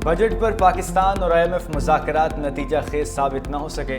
Budget پر پاکستان اور IMF مذاکرات نتیجہ خیز ثابت نہ ہو سکے۔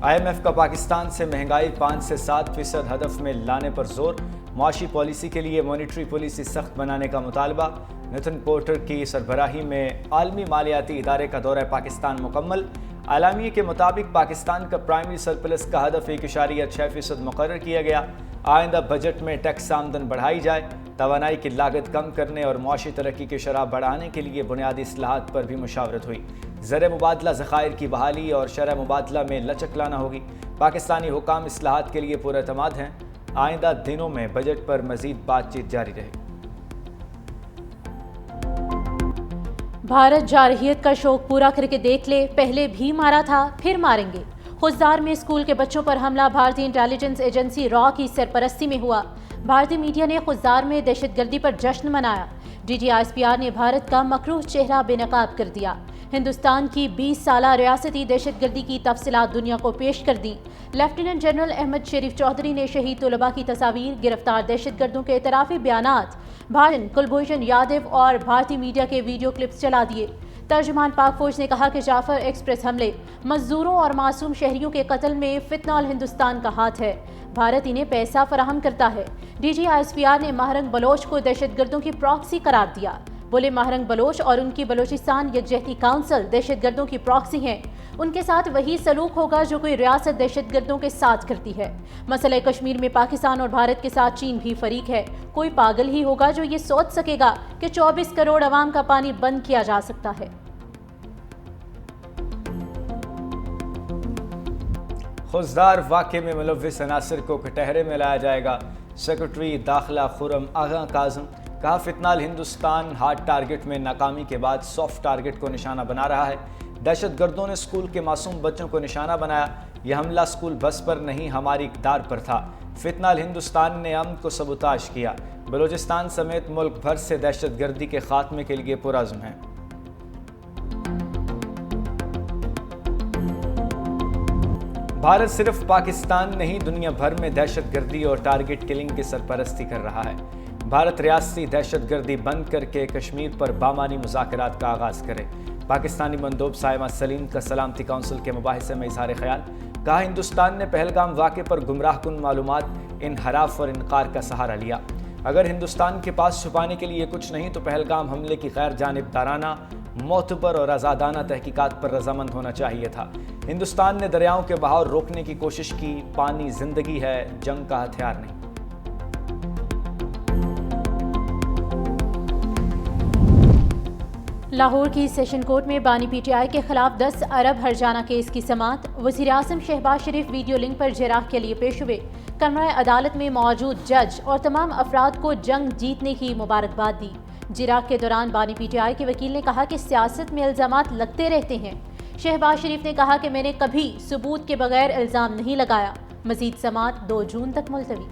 IMF کا پاکستان سے مہنگائی 5 سے 7% ہدف میں لانے پر زور۔ معاشی پالیسی کے لیے مانیٹری پالیسی سخت بنانے کا مطالبہ۔ نتن پورٹر کی سربراہی میں عالمی مالیاتی ادارے کا دورہ پاکستان مکمل۔ اعلامیے کے مطابق پاکستان کا پرائمری سرپلس کا ہدف 1.6% مقرر کیا گیا۔ آئندہ بجٹ میں ٹیکس آمدن بڑھائی جائے، توانائی کی لاگت کم کرنے اور معاشی ترقی کی شرح بڑھانے کے لیے بنیادی اصلاحات پر بھی مشاورت ہوئی۔ زر مبادلہ ذخائر کی بحالی اور شرح مبادلہ میں لچک لانا ہوگی۔ پاکستانی حکام اصلاحات کے لیے پر اعتماد ہیں۔ آئندہ دنوں میں بجٹ پر مزید بات چیت جاری رہے گی۔ بھارت جارحیت کا شوق پورا کر کے دیکھ لے، پہلے بھی مارا تھا پھر ماریں گے۔ خضدار میں اسکول کے بچوں پر حملہ بھارتی انٹیلیجنس ایجنسی را کی سرپرستی میں ہوا۔ بھارتی میڈیا نے خضدار میں دہشت گردی پر جشن منایا۔ DGISPR نے بھارت کا مکروہ چہرہ بے نقاب کر دیا۔ ہندوستان کی 20 سالہ ریاستی دہشت گردی کی تفصیلات دنیا کو پیش کر دیں۔ لیفٹیننٹ جنرل احمد شریف چودھری نے شہید طلباء کی تصاویر، گرفتار دہشت گردوں کے اعترافی بیانات، بھارن کلبھوشن یادو اور بھارتی میڈیا کے ویڈیو کلپس چلا دیے۔ ترجمان پاک فوج نے کہا کہ جعفر ایکسپریس حملے، مزدوروں اور معصوم شہریوں کے قتل میں فنتنال ہندوستان کا ہاتھ ہے۔ بھارت انہیں پیسہ فراہم کرتا ہے۔ DGISPR نے مہرنگ بلوچ کو دہشت گردوں کی پراکسی قرار دیا۔ بولے مہرنگ بلوچ اور ان کی بلوچستان یکجہتی کونسل دہشت گردوں کی پراکسی ہیں۔ ان کے ساتھ وہی سلوک ہوگا جو کوئی ریاست دہشت گردوں کے ساتھ کرتی ہے۔ مسئلہ کشمیر میں پاکستان اور بھارت کے ساتھ چین بھی فریق ہے۔ کوئی پاگل ہی ہوگا جو یہ سوچ سکے گا کہ 24 کروڑ عوام کا پانی بند کیا جا سکتا ہے۔ خضدار واقعے میں ملوث عناصر کو کٹہرے میں لایا جائے گا۔ سیکرٹری داخلہ خرم آغا کاظم کہا فنتنال ہندوستان ہارڈ ٹارگٹ میں ناکامی کے بعد سافٹ ٹارگٹ کو نشانہ بنا رہا ہے۔ دہشت گردوں نے اسکول کے معصوم بچوں کو نشانہ بنایا۔ یہ حملہ اسکول بس پر نہیں، ہماری اقدار پر تھا۔ فنتنال ہندوستان نے امن کو سبوتاژ کیا۔ بلوچستان سمیت ملک بھر سے دہشت گردی کے خاتمے کے لیے پرعزم ہیں۔ بھارت صرف پاکستان نہیں، دنیا بھر میں دہشت گردی اور ٹارگٹ کلنگ کی سرپرستی کر رہا ہے۔ بھارت ریاستی دہشت گردی بند کر کے کشمیر پر بامانی مذاکرات کا آغاز کرے۔ پاکستانی مندوب سائمہ سلیم کا سلامتی کونسل کے مباحثے میں اظہار خیال۔ کہا ہندوستان نے پہلگام واقعے پر گمراہ کن معلومات، انحراف اور انکار کا سہارا لیا۔ اگر ہندوستان کے پاس چھپانے کے لیے کچھ نہیں تو پہلگام حملے کی غیر جانبدارانہ، معتبر اور آزادانہ تحقیقات پر رضامند ہونا چاہیے تھا۔ ہندوستان نے دریاؤں کے بہاؤ روکنے کی کوشش کی۔ پانی زندگی ہے، جنگ کا ہتھیار نہیں۔ لاہور کی سیشن کورٹ میں بانی PTI کے خلاف 10 ارب ہرجانہ کیس کی سماعت۔ وزیر اعظم شہباز شریف ویڈیو لنک پر جراح کے لیے پیش ہوئے۔ کمرہ عدالت میں موجود جج اور تمام افراد کو جنگ جیتنے کی مبارکباد دی۔ جراح کے دوران بانی PTI کے وکیل نے کہا کہ سیاست میں الزامات لگتے رہتے ہیں۔ شہباز شریف نے کہا کہ میں نے کبھی ثبوت کے بغیر الزام نہیں لگایا۔ مزید سماعت 2 جون تک ملتوی۔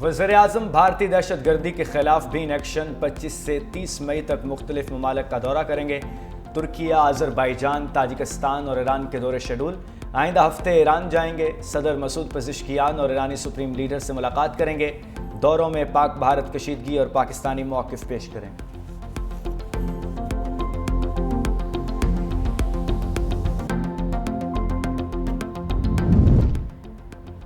وزیر اعظم بھارتی دہشت گردی کے خلاف بھی ان ایکشن 25 سے 30 مئی تک مختلف ممالک کا دورہ کریں گے۔ ترکیہ، آذربائیجان، تاجکستان اور ایران کے دورے شیڈول۔ آئندہ ہفتے ایران جائیں گے۔ صدر مسعود پزشکیان اور ایرانی سپریم لیڈر سے ملاقات کریں گے۔ دوروں میں پاک بھارت کشیدگی اور پاکستانی موقف پیش کریں گے۔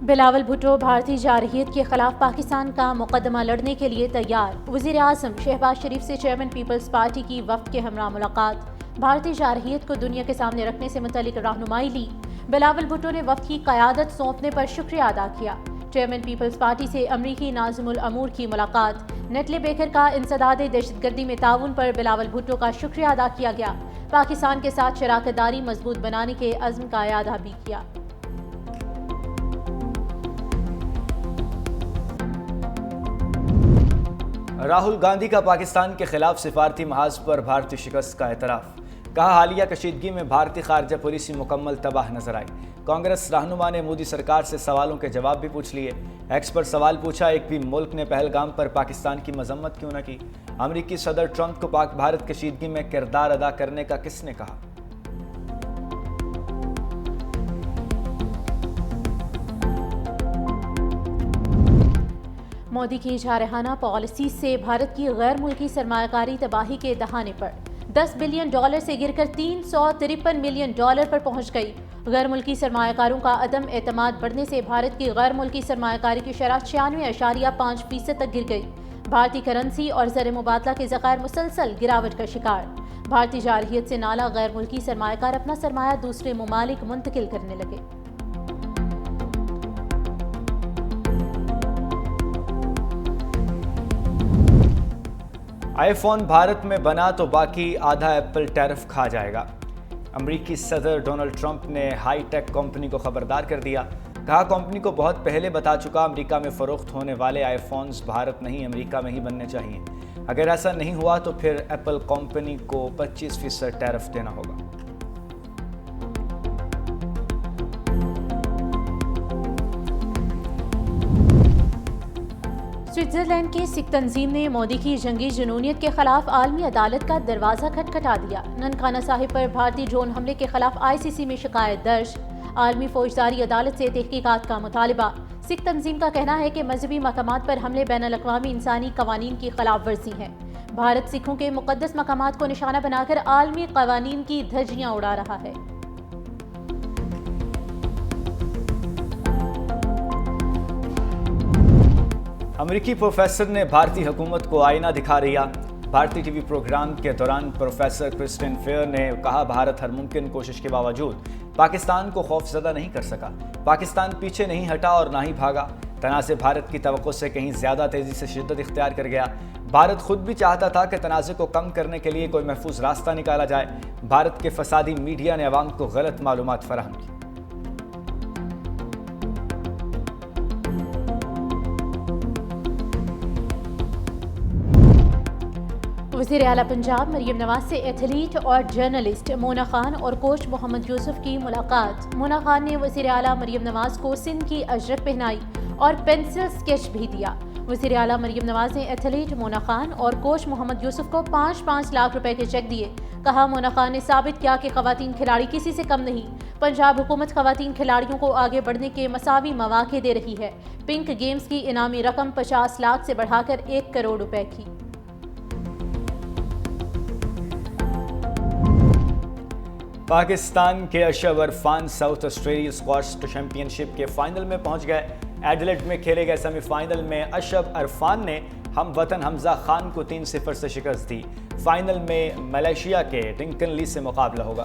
بلاول بھٹو بھارتی جارحیت کے خلاف پاکستان کا مقدمہ لڑنے کے لیے تیار۔ وزیر اعظم شہباز شریف سے چیئرمین پیپلز پارٹی کی وفد کے ہمراہ ملاقات۔ بھارتی جارحیت کو دنیا کے سامنے رکھنے سے متعلق رہنمائی لی۔ بلاول بھٹو نے وفد کی قیادت سونپنے پر شکریہ ادا کیا۔ چیئرمین پیپلز پارٹی سے امریکی ناظم الامور کی ملاقات۔ نیٹلی بیکر کا انسداد دہشت گردی میں تعاون پر بلاول بھٹو کا شکریہ ادا کیا گیا۔ پاکستان کے ساتھ شراکت داری مضبوط بنانے کے عزم کا اعادہ بھی کیا۔ راہل گاندھی کا پاکستان کے خلاف سفارتی محاذ پر بھارتی شکست کا اعتراف۔ کہا حالیہ کشیدگی میں بھارتی خارجہ پالیسی مکمل تباہ نظر آئی۔ کانگریس رہنما نے مودی سرکار سے سوالوں کے جواب بھی پوچھ لیے۔ ایکس پر سوال پوچھا، ایک بھی ملک نے پہلگام پر پاکستان کی مذمت کیوں نہ کی؟ امریکی صدر ٹرمپ کو پاک بھارت کشیدگی میں کردار ادا کرنے کا کس نے کہا؟ مودی کی جارحانہ پالیسی سے بھارت کی غیر ملکی سرمایہ کاری تباہی کے دہانے پر $10 بلین سے گر کر $353 ملین پر پہنچ گئی۔ غیر ملکی سرمایہ کاروں کا عدم اعتماد بڑھنے سے بھارت کی غیر ملکی سرمایہ کاری کی شرح 96.5% تک گر گئی۔ بھارتی کرنسی اور زر مبادلہ کے ذخائر مسلسل گراوٹ کا شکار۔ بھارتی جارحیت سے نالا غیر ملکی سرمایہ کار اپنا سرمایہ دوسرے ممالک منتقل کرنے لگے۔ آئی فون بھارت میں بنا تو باقی آدھا ایپل ٹیرف کھا جائے گا۔ امریکی صدر ڈونلڈ ٹرمپ نے ہائی ٹیک کمپنی کو خبردار کر دیا۔ کہا کمپنی کو بہت پہلے بتا چکا امریکہ میں فروخت ہونے والے آئی فونز بھارت نہیں امریکہ میں ہی بننے چاہیے۔ اگر ایسا نہیں ہوا تو پھر ایپل کمپنی کو 25% ٹیرف دینا ہوگا۔ سوئٹزرلینڈ کی سکھ تنظیم نے مودی کی جنگی جنونیت کے خلاف عالمی عدالت کا دروازہ کھٹکھٹا دیا۔ ننکانہ صاحب پر بھارتی ڈرون حملے کے خلاف ICC میں شکایت درج۔ عالمی فوجداری عدالت سے تحقیقات کا مطالبہ۔ سکھ تنظیم کا کہنا ہے کہ مذہبی مقامات پر حملے بین الاقوامی انسانی قوانین کی خلاف ورزی ہے۔ بھارت سکھوں کے مقدس مقامات کو نشانہ بنا کر عالمی قوانین کی دھجیاں اڑا رہا ہے۔ امریکی پروفیسر نے بھارتی حکومت کو آئینہ دکھا رہا۔ بھارتی ٹی وی پروگرام کے دوران پروفیسر کرسٹین فیئر نے کہا بھارت ہر ممکن کوشش کے باوجود پاکستان کو خوفزدہ نہیں کر سکا۔ پاکستان پیچھے نہیں ہٹا اور نہ ہی بھاگا۔ تنازع بھارت کی توقع سے کہیں زیادہ تیزی سے شدت اختیار کر گیا۔ بھارت خود بھی چاہتا تھا کہ تنازع کو کم کرنے کے لیے کوئی محفوظ راستہ نکالا جائے۔ بھارت کے فسادی میڈیا نے عوام کو غلط معلومات فراہم کی۔ وزیر اعلیٰ پنجاب مریم نواز سے ایتھلیٹ اور جرنلسٹ مونا خان اور کوچ محمد یوسف کی ملاقات۔ مونا خان نے وزیر اعلیٰ مریم نواز کو سندھ کی اجرک پہنائی اور پینسل اسکیچ بھی دیا۔ وزیر اعلیٰ مریم نواز نے ایتھلیٹ مونا خان اور کوچ محمد یوسف کو 5 لاکھ روپے کے چیک دیے۔ کہا مونا خان نے ثابت کیا کہ خواتین کھلاڑی کسی سے کم نہیں۔ پنجاب حکومت خواتین کھلاڑیوں کو آگے بڑھنے کے مساوی مواقع دے رہی ہے۔ پنک گیمز کی انعامی رقم 50 لاکھ سے بڑھا کر 1 کروڑ روپے کی۔ پاکستان کے Ashraf Irfan South Australia squash championship کے فائنل میں پہنچ گئے۔ ایڈیلیڈ میں کھیلے گئے سیمی فائنل میں اشرف عرفان نے ہم وطن حمزہ خان کو 3-0 سے شکست دی۔ فائنل میں ملائیشیا کے ڈنکن لی سے مقابلہ ہوگا۔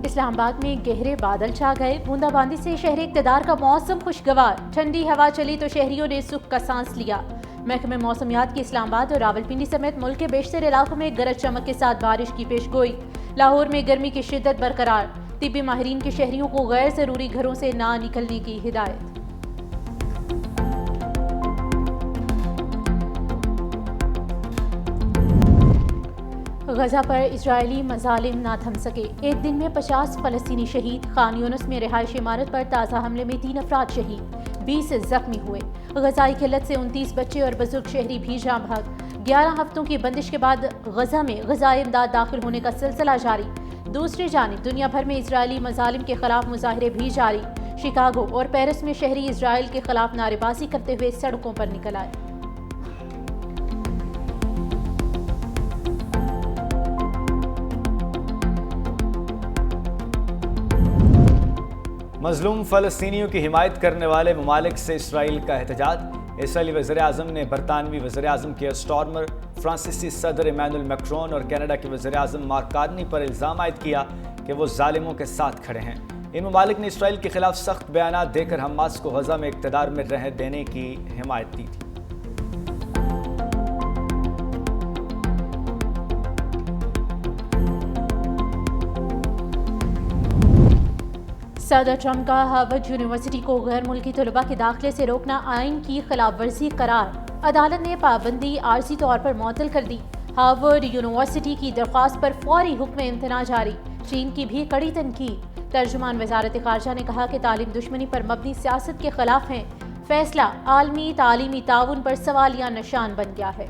اسلام آباد میں گہرے بادل چھا گئے۔ بوندا باندی سے شہر اقتدار کا موسم خوشگوار۔ ٹھنڈی ہوا چلی تو شہریوں نے سکھ کا سانس لیا۔ محکمہ موسمیات کی اسلام آباد اور راولپنڈی سمیت ملک کے بیشتر علاقوں میں گرج چمک کے ساتھ بارش کی پیش گوئی۔ لاہور میں گرمی کی شدت برقرار۔ طبی ماہرین کی شہریوں کو غیر ضروری گھروں سے نہ نکلنے کی ہدایت۔ غزہ پر اسرائیلی مظالم نہ تھم سکے۔ ایک دن میں 50 فلسطینی شہید۔ خان یونس میں رہائشی عمارت پر تازہ حملے میں 3 افراد شہید، 20 زخمی ہوئے۔ غذائی قلت سے 29 بچے اور بزرگ شہری بھی جاں بحق۔ 11 ہفتوں کی بندش کے بعد غزہ میں غذائی امداد داخل ہونے کا سلسلہ جاری۔ دوسری جانب دنیا بھر میں اسرائیلی مظالم کے خلاف مظاہرے بھی جاری۔ شکاگو اور پیرس میں شہری اسرائیل کے خلاف نعرے بازی کرتے ہوئے سڑکوں پر نکل آئے۔ مظلوم فلسطینیوں کی حمایت کرنے والے ممالک سے اسرائیل کا احتجاج۔ اسرائیلی وزیر اعظم نے برطانوی وزیر اعظم کیئر سٹارمر، فرانسیسی صدر ایمینوئل میکرون اور کینیڈا کے وزیر اعظم مارک کارنی پر الزام عائد کیا کہ وہ ظالموں کے ساتھ کھڑے ہیں۔ ان ممالک نے اسرائیل کے خلاف سخت بیانات دے کر حماس کو غزہ میں اقتدار میں رہنے دینے کی حمایت دی تھی۔ صدر ٹرمپ کا ہارورڈ یونیورسٹی کو غیر ملکی طلباء کے داخلے سے روکنا آئین کی خلاف ورزی قرار۔ عدالت نے پابندی عارضی طور پر معطل کر دی۔ ہارورڈ یونیورسٹی کی درخواست پر فوری حکم امتناع جاری۔ چین کی بھی کڑی تنقید۔ ترجمان وزارت خارجہ نے کہا کہ تعلیم دشمنی پر مبنی سیاست کے خلاف ہے۔ فیصلہ عالمی تعلیمی تعاون پر سوالیہ نشان بن گیا ہے۔